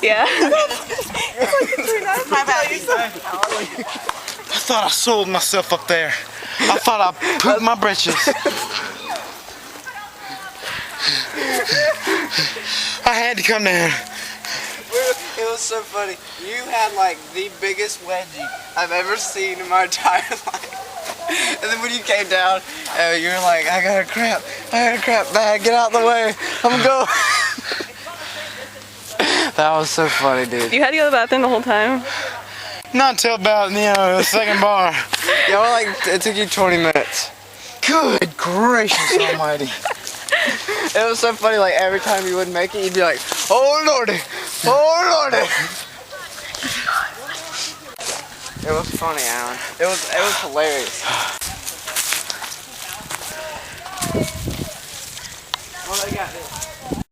Yeah. I thought I sold myself up there. I thought I pooped my britches. I had to come down. It was so funny. You had like the biggest wedgie I've ever seen in my entire life. And then when you came down, you were like, I got a crap bag, get out of the way, I'm going. That was so funny, dude. You had to go to the bathroom the whole time? Not until about, the second bar. Yeah, well, like, it took you 20 minutes. Good gracious almighty. It was so funny, like, every time you wouldn't make it, you'd be like, oh lordy, oh lordy. It was funny, Alan. It was hilarious. Well, they got this.